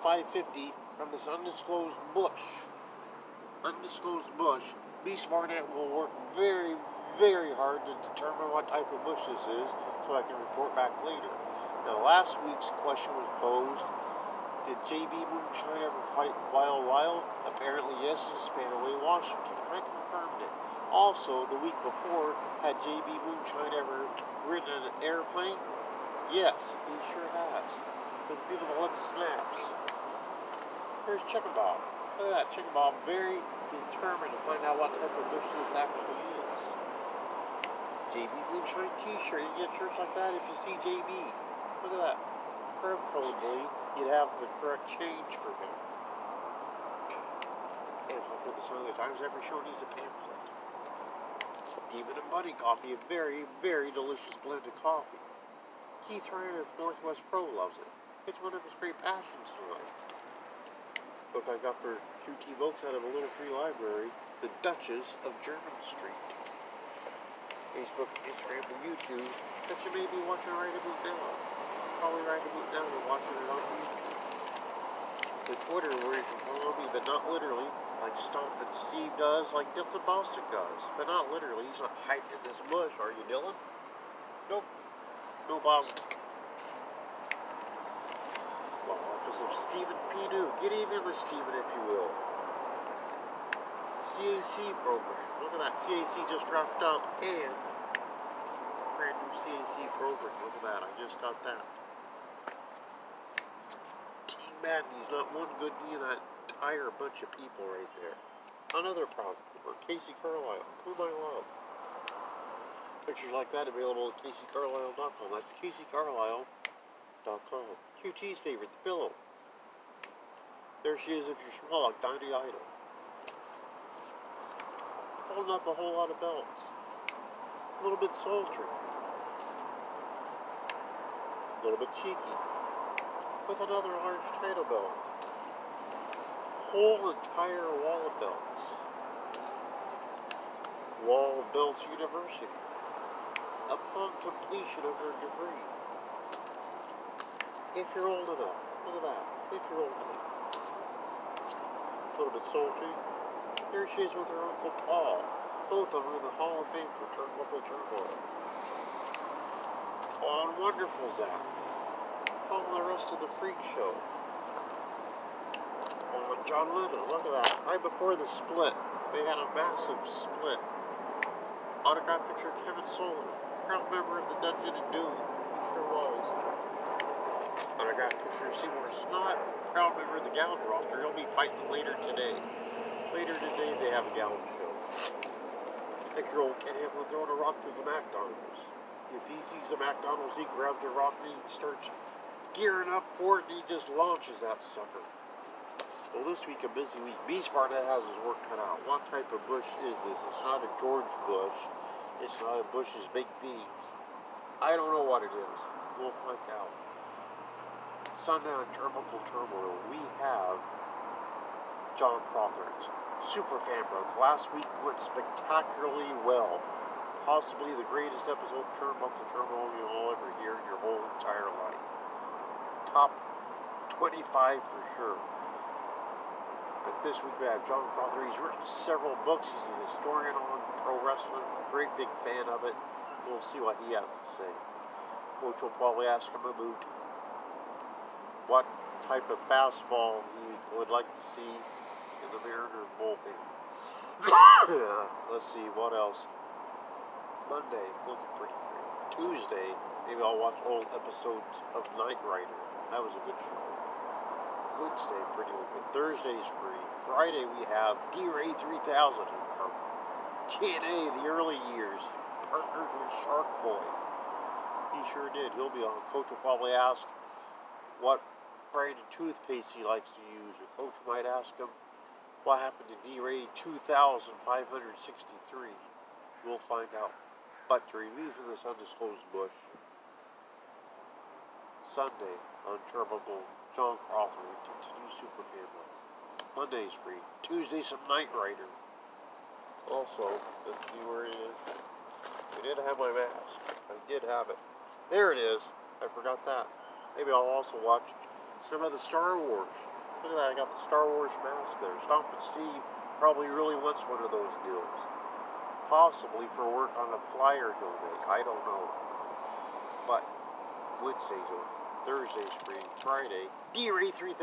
550 from this undisclosed bush. Undisclosed bush. Beast Barnett will work very, very hard to determine what type of bush this is so I can report back later. Now, last week's question was posed, did JB Moonshine ever fight Wild Wild? Apparently yes, in Spanaway, Washington. I confirmed it. Also, the week before, had JB Moonshine ever ridden an airplane? Yes, he sure has. For the people that love the snaps. Here's Chicken Bob. Look at that, Chicken Bob, very determined to find out what type of bush this actually is. JB Moonshine t-shirt. You get shirts like that if you see JB. Look at that. Preferably, you'd have the correct change for him. And for the Sun of the Times, every show needs a pamphlet. Demon and Buddy coffee, a very, very delicious blend of coffee. Keith Ryan of Northwest Pro loves it. It's one of his great passions in life. Book I got for QT Books out of a little free library, The Duchess of German Street. Facebook, Instagram, and YouTube that you may be watching right about now. Probably right about now and watching it on YouTube. The Twitter where you can follow me, but not literally, like Stompin Steve does, like Dylan Boston does. But not literally, he's not hyped in this bush, are you, Dylan? Nope. No Boston. Office of Stephen P. New. Get even with Stephen, if you will. CAC program. Look at that. CAC just wrapped up, and brand new CAC program. Look at that. I just got that. Team Madden. He's not one good knee in that entire bunch of people right there. Another proud member, Casey Carlisle, whom I love. Pictures like that available at CaseyCarlisle.com. That's CaseyCarlisle.com. QT's favorite, the pillow. There she is if you're small, like Diney Idol. Holding up a whole lot of belts. A little bit sultry. A little bit cheeky. With another large title belt. Whole entire wall of belts. Wall of Belts University. Upon completion of her degree. If you're old enough. Look at that. If you're old enough. A little bit sultry. Here she is with her Uncle Paul. Both of them in the Hall of Fame for Turnbuckle Turmoil. On Wonderful Zach. On the rest of the Freak Show. On John Lennon. Look at that. Right before the split. They had a massive split. Autograph picture of Kevin Sullivan. Proud member of the Dungeon of Doom. He sure was. Autograph picture of Seymour Snot. Proud member of the Gouge roster. He'll be fighting later today. Later today they have a Gouge show. Picture old Ken Hamlin throwing a rock through the McDonald's. If he sees a McDonald's, he grabs a rock and he starts gearing up for it and he just launches that sucker. Well, this week, a busy week. Beast Barnett has his work cut out. What type of bush is this? It's not a George Bush. It's not a Bush's baked beans. I don't know what it is. We'll find out. Sundown Turnbuckle Turmoil. We have John Crawford's Super Fan Month. Last week went spectacularly well. Possibly the greatest episode of Turnbuckle Turmoil you'll ever hear in your whole entire life. Top 25 for sure. But this week we have John Crawford. He's written several books. He's a historian on pro wrestling. Great big fan of it. We'll see what he has to say. Coach will probably ask him about what type of fastball he would like to see in the Mariner bullpen. Let's see, what else? Monday, looking pretty great. Tuesday, maybe I'll watch old episodes of Knight Rider. That was a good show. Wednesday, pretty open. Thursday's free. Friday, we have D-Ray 3000 from TNA, the early years. Partnered with Shark Boy. He sure did. He'll be on. Coach will probably ask what brand of toothpaste he likes to use. Or Coach might ask him what happened to D-Ray 2563. We'll find out. But to review for this undisclosed bush, Sunday on Turnbuckle, John Crawford will continue Super Family. Monday's free. Tuesday, some Knight Rider. Also, let's see where it is. I did have my mask. I did have it. There it is. I forgot that. Maybe I'll also watch some of the Star Wars. Look at that, I got the Star Wars mask there. Stompin' Steve probably really wants one of those deals. Possibly for work on a flyer he'll make, I don't know. But, Wednesday's over, Thursday's free, Friday. D-Ray 3000,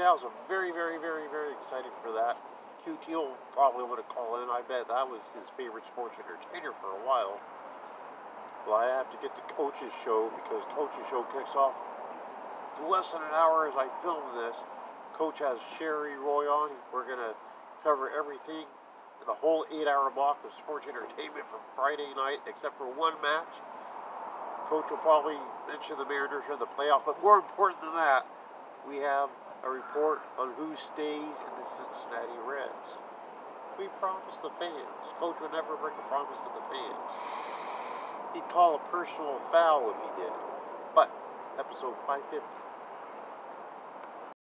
very, very, very, very excited for that. QT will probably want to call in, I bet that was his favorite sports entertainer for a while. Well, I have to get to Coach's show, because Coach's show kicks off less than an hour as I film this. Coach has Sherry Roy on. We're going to cover everything in the whole 8-hour block of sports entertainment from Friday night, except for one match. Coach will probably mention the Mariners are in the playoff, but more important than that, we have a report on who stays in the Cincinnati Reds. We promised the fans. Coach would never break a promise to the fans. He'd call a personal foul if he did it. But, episode 550.